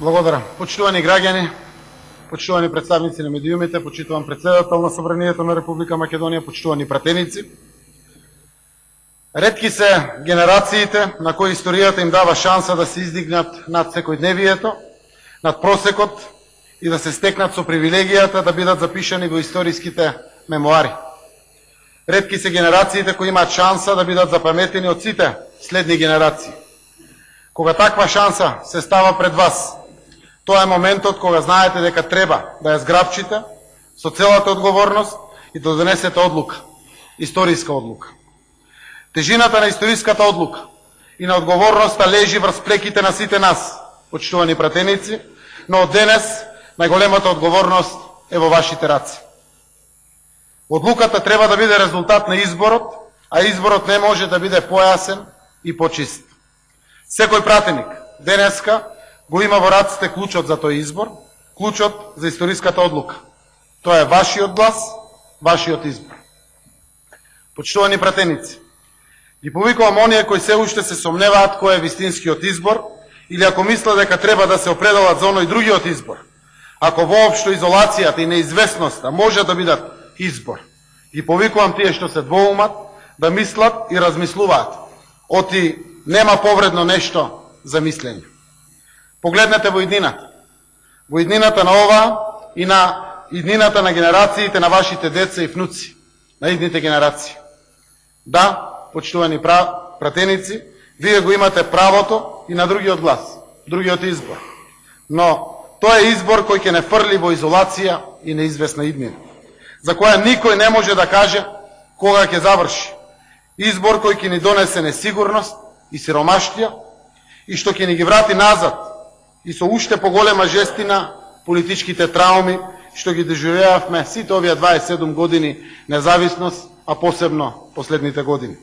Благодарам. Почитувани граѓани, почитувани представници на медиумите, почитуван председател на Собранието на Република Македонија, почитувани пратеници. Ретки се генерациите на кои историјата им дава шанса да се издигнат над секојдневието, над просекот и да се стекнат со привилегијата да бидат запишани во историските мемуари. Ретки се генерациите кои имаат шанса да бидат запаметени од сите следни генерации. Кога таква шанса се става пред вас, тоа е моментот кога знаете дека треба да ја зграбчите со целата одговорност и да донесете одлука, историска одлука. Тежината на историската одлука и на одговорноста лежи врз плеките на сите нас, почитувани пратеници, но од денес најголемата одговорност е во вашите раци. Одлуката треба да биде резултат на изборот, а изборот не може да биде појасен и почист. Секој пратеник денеска го има во раците клучот за тој избор, клучот за историската одлука. Тоа е вашиот глас, вашиот избор. Почитувани пратеници, ги повикувам оние кои се уште се сомневаат кој е вистинскиот избор или ако мислат дека треба да се определат за оној другиот избор. Ако воопшто изолацијата и неизвестноста може да бидат избор, ги повикувам тие што се двоумат да мислат и размислуваат. Оти нема повредно нешто за мислење. Погледнете во иднината. Во иднината на ова и на иднината на генерациите на вашите деца и внуци, на идните генерации. Да, почитувани пратеници, вие го имате правото и на другиот глас, другиот избор. Но тоа е избор кој ќе не фрли во изолација и неизвестна иднина, за која никој не може да каже кога ќе заврши. Избор кој ќе ни донесе несигурност и сиромаштија и што ќе ни ги врати назад и со уште поголема жестина политичките трауми што ги доживеавме сите овие 27 години независност, а посебно последните години.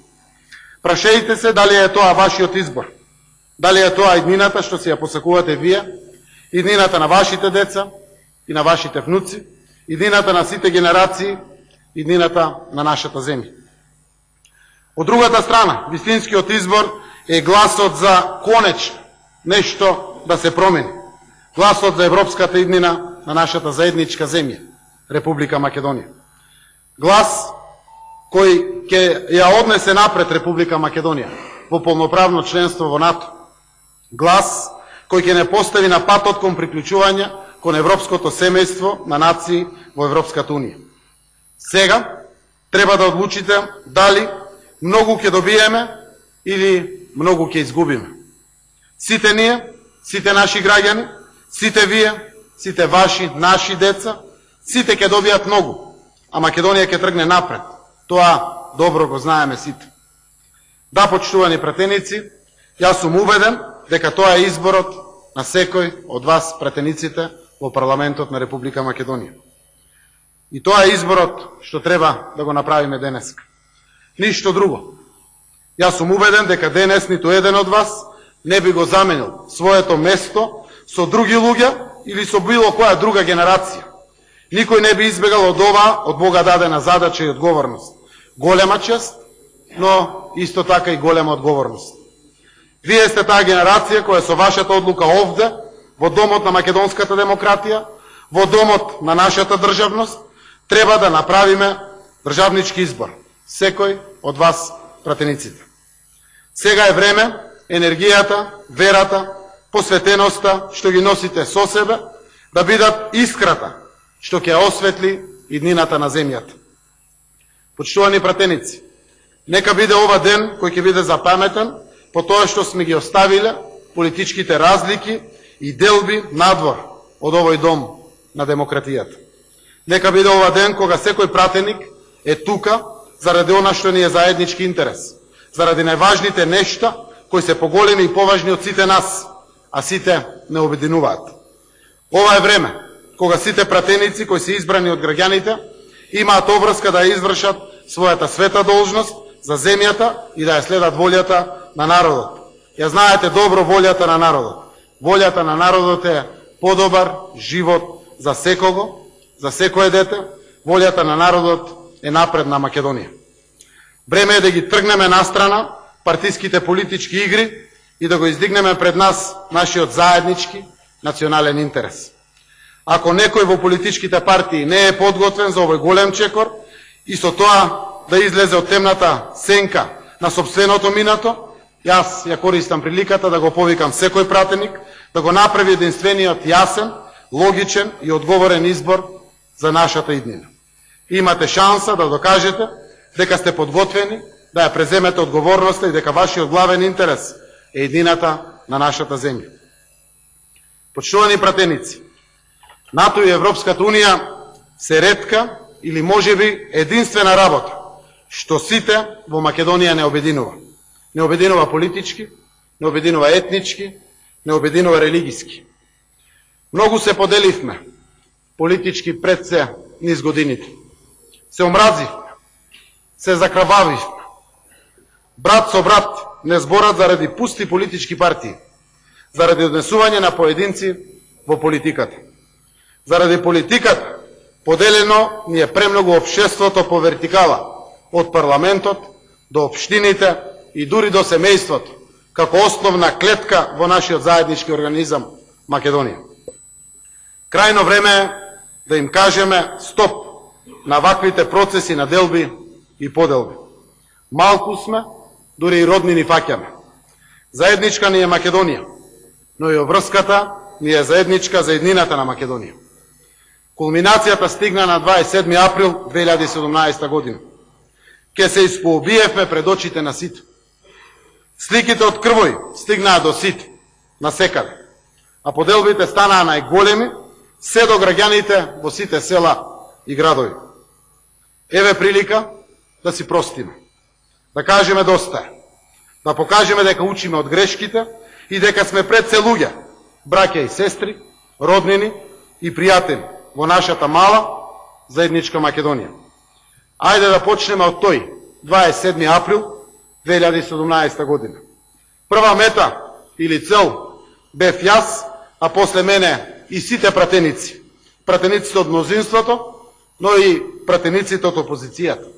Прашајте се дали е тоа вашиот избор, дали е тоа иднината што си ја посакувате вие, иднината на вашите деца и на вашите внуци, иднината на сите генерации, иднината на нашата земја. Од другата страна, вистинскиот избор е гласот за конечно нешто да се промени. Гласот за европската иднина на нашата заедничка земја, Република Македонија. Глас кој ќе ја однесе напред Република Македонија во полноправно членство во НАТО. Глас кој ќе не постави на патот кон приклучување кон европското семејство на нации во Европската Унија. Сега треба да одлучите дали многу ќе добиеме или многу ќе изгубиме. Сите ние, сите наши граѓани, сите вие, сите ваши, наши деца, сите ќе добијат многу, а Македонија ќе тргне напред. Тоа добро го знаеме сите. Да, почитувани пратеници, јас сум убеден дека тоа е изборот на секој од вас, пратениците, во парламентот на Република Македонија. И тоа е изборот што треба да го направиме денеска. Ништо друго. Јас сум убеден дека денес ниту еден од вас не би го заменил своето место со други луѓе или со било која друга генерација. Никој не би избегал од ова, од Бога дадена задача и одговорност. Голема чест, но исто така и голема одговорност. Вие сте таа генерација која со вашата одлука овде, во домот на македонската демократија, во домот на нашата државност, треба да направиме државнички избор. Секој од вас, пратениците. Сега е време енергијата, верата, посветеноста што ги носите со себе да бидат искрата што ќе осветли иднината на земјата. Почитувани пратеници, нека биде ова ден кој ќе биде запаметен по тоа што сме ги оставиле политичките разлики и делби надвор од овој дом на демократијата. Нека биде ова ден кога секој пратеник е тука заради она што ни е заеднички интерес, заради најважните нешта кои се поголеми и поважни од сите нас, а сите не обединуваат. Ова е време кога сите пратеници кои се избрани од граѓаните имаат обврска да ја извршат својата света должност за земјата и да ја следат волјата на народот. Ја знаете добро волјата на народот. Волјата на народот е подобар живот за секого, за секое дете. Волјата на народот е напредна Македонија. Време е да ги тргнеме настрана партиските политички игри и да го издигнеме пред нас нашиот заеднички, национален интерес. Ако некој во политичките партии не е подготвен за овој голем чекор и со тоа да излезе од темната сенка на сопственото минато, јас ја користам приликата да го повикам секој пратеник да го направи единствениот јасен, логичен и одговорен избор за нашата иднина. Имате шанса да докажете дека сте подготвени да ја преземете одговорноста и дека вашиот главен интерес е иднината на нашата земја. Почитувани пратеници, НАТО и Европската Унија се ретка или можеби единствена работа што сите во Македонија не обединува. Не обединува политички, не обединува етнички, не обединува религиски. Многу се поделивме политички пред се низ годините. Се омразивме, се закрававивме. Брат со брат не зборат заради пусти политички партии, заради однесување на поединци во политиката. Заради политиката поделено ни е премногу општеството по вертикала, од парламентот до општините и дури до семејството, како основна клетка во нашиот заеднички организам Македонија. Крајно време е да им кажеме стоп на ваквите процеси на делби и поделби. Малку сме, дури и родни ни фаќаме. Заедничка ни е Македонија, но и обврската ни е заедничка за еднината на Македонија. Кулминацијата стигна на 27 април 2017 година. Ке се испоубиевме пред очите на сите. Сликите од крвој стигнаа до сите, на секаде, а поделбите станаа најголеми, се до граѓаните во сите села и градови. Еве прилика да си простиме, да кажеме доста е, да покажеме дека учиме од грешките и дека сме пред се луѓе, браќа и сестри, роднини и пријатели во нашата мала заедничка Македонија. Ајде да почнеме од тој 27 април 2017 година. Прва мета или цел бев јас, а после мене и сите пратеници. Пратениците од мнозинството, но и пратениците од опозицијата.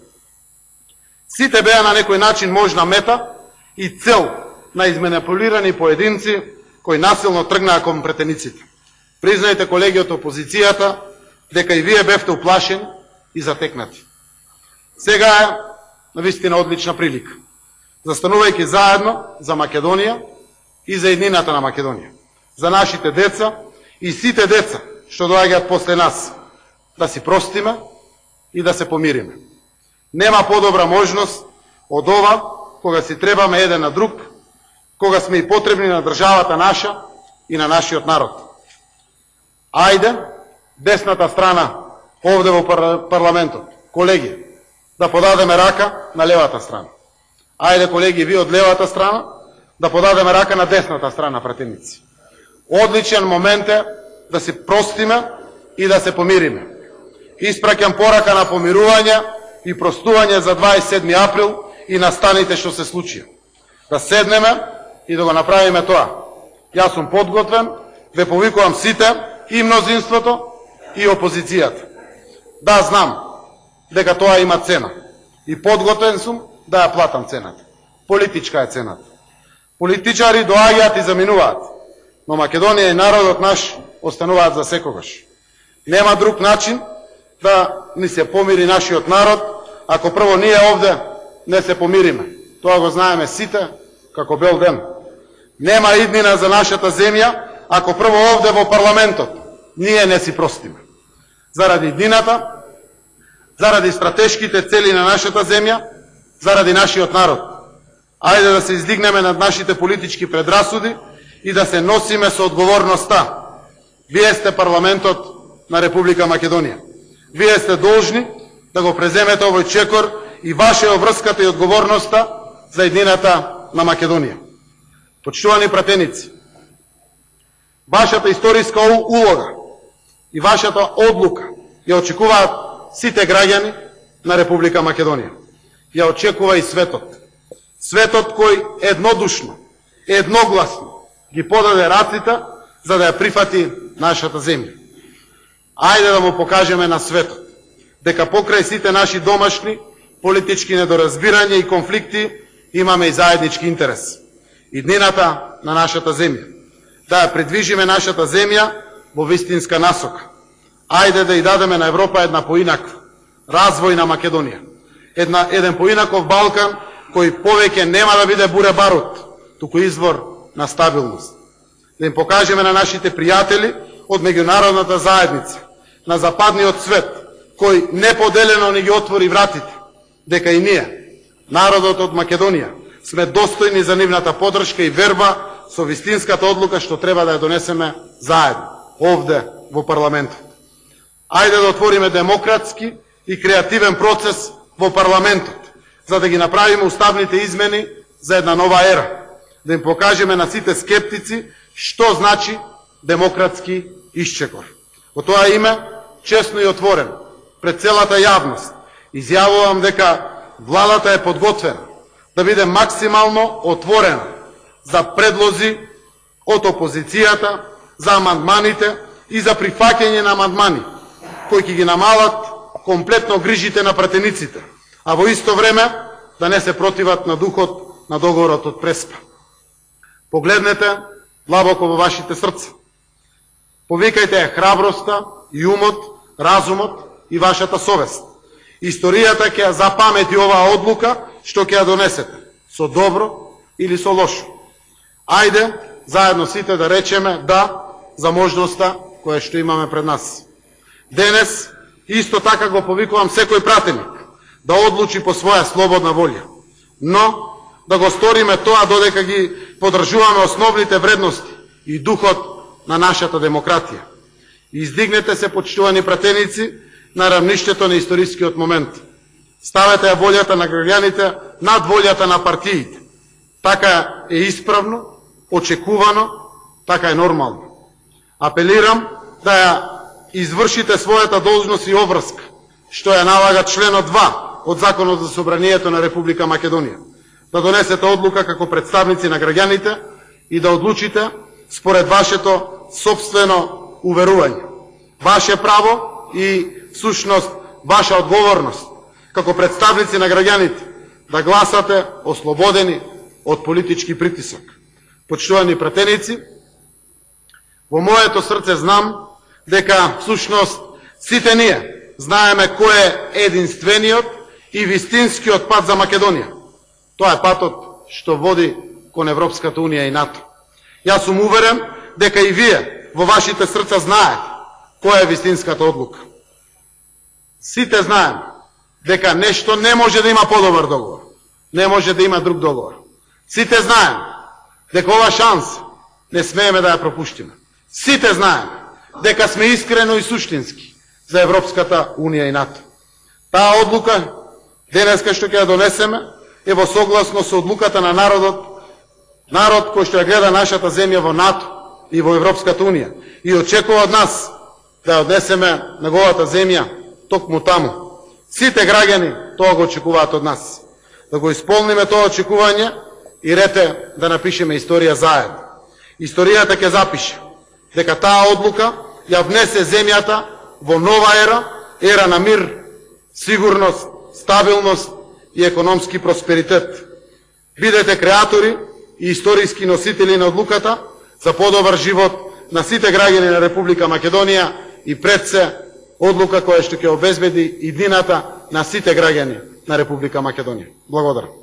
Сите беа на некој начин можна мета и цел на изманипулирани поединци кои насилно тргнаа кон пратениците. Признајте, колеги од опозицијата, дека и вие бевте уплашени и затекнати. Сега е навистина одлична прилика, застанувајќи заедно за Македонија и за еднината на Македонија, за нашите деца и сите деца што доаѓаат после нас, да си простиме и да се помириме. Нема подобра можност од ова, кога си требаме еден на друг, кога сме и потребни на државата наша и на нашиот народ. Ајде, десната страна овде во парламентот, колеги, да подадеме рака на левата страна. Ајде, колеги, ви од левата страна, да подадеме рака на десната страна, пратеници. Одличен момент е да се простиме и да се помириме. Испраќам порака на помирување и простување за 27 април и настаните што се случија. Да седнеме и да го направиме тоа. Јас сум подготвен, ве повикувам сите, и мнозинството, и опозицијата. Да, знам дека тоа има цена. И подготвен сум да ја платам цената. Политичка е цената. Политичари доаѓаат и заминуваат, но Македонија и народот наш остануваат за секогаш. Нема друг начин да ни се помири нашиот народ, ако прво ние овде не се помириме. Тоа го знаеме сите, како бел ден. Нема иднина за нашата земја, ако прво овде во парламентот ние не си простиме. Заради иднината, заради стратешките цели на нашата земја, заради нашиот народ. Ајде да се издигнеме над нашите политички предрасуди и да се носиме со одговорноста. Вие сте парламентот на Република Македонија. Вие сте должни да го преземете овој чекор и ваша е врската и одговорноста за еднината на Македонија. Почитувани пратеници, вашата историска улога и вашата одлука ја очекуваат сите граѓани на Република Македонија. Ја очекува и светот. Светот кој еднодушно, едногласно ги подаде раците за да ја прифати нашата земја. Ајде да му покажеме на светот дека покрај сите наши домашни политички недоразбирања и конфликти имаме и заеднички интерес. Иднината на нашата земја. да ја придвижиме нашата земја во вистинска насока. Ајде да ја дадеме на Европа една поинаква, развојна Македонија. Еден поинаков Балкан, кој повеќе нема да биде буре барут, туку извор на стабилност. Да им покажеме на нашите пријатели од меѓународната заедница, на западниот свет, кој неподелено ни ги отвори вратите, дека и ние, народот од Македонија, сме достојни за нивната поддршка и верба со вистинската одлука што треба да ја донесеме заедно, овде во парламентот. Ајде да отвориме демократски и креативен процес во парламентот, за да ги направиме уставните измени за една нова ера, да им покажеме на сите скептици што значи демократски исчекор. Во тоа име, честно и отворено, пред целата јавност, изјавувам дека владата е подготвена да биде максимално отворена за предлози од опозицијата, за амандманите и за прифаќање на амандмани, кои ќе ги намалат комплетно грижите на пратениците, а во исто време да не се противат на духот на договорот од Преспа. Погледнете длабоко во вашите срца. Повикајте ја храброста и умот, разумот и вашата совест. Историјата ќе ја запамети оваа одлука што ќе ја донесете, со добро или со лошо. Ајде, заедно сите да речеме да за можноста која што имаме пред нас. Денес, исто така го повикувам секој пратеник да одлучи по своја слободна волја, но да го сториме тоа додека ги поддржуваме основните вредности и духот на нашата демократија. Издигнете се, почитувани пратеници, на рамништето на историскиот момент. Ставете ја волјата на граѓаните над волјата на партиите. Така е исправно, очекувано, така е нормално. Апелирам да ја извршите својата должност и обврска, што ја налага членот 2 од Законот за собранието на Република Македонија. Да донесете одлука како представници на граѓаните и да одлучите според вашето собствено уверување. Ваше право и сушност ваша одговорност како представници на граѓаните да гласате ослободени од политички притисок. Почитувани пратеници, во моето срце знам дека всушност сите ние знаеме кој е единствениот и вистинскиот пат за Македонија. Тоа е патот што води кон Европската унија и НАТО. Јас сум уверен дека и вие во вашите срца знаете која е вистинската одлука. Сите знаеме дека нешто не може да има подобар договор. Не може да има друг договор. Сите знаеме дека ова шанса не смееме да ја пропуштиме. Сите знаеме дека сме искрено и суштински за Европската унија и НАТО. Таа одлука денеска што ќе ја донесеме е во согласно со одлуката на народот, народ кој што ја гледа нашата земја во НАТО и во Европската унија и очекува од нас да ја однесеме неговата земја токму таму. Сите граѓани тоа го очекуваат од нас. Да го исполниме тоа очекување и рете да напишеме историја заедно. Историјата ќе запише дека таа одлука ја внесе земјата во нова ера на мир, сигурност, стабилност и економски просперитет. Бидете креатори и историски носители на одлуката за подобар живот на сите граѓани на Република Македонија и пред се одлука која што ќе обезбеди иднината на сите граѓани на Република Македонија. Благодарам.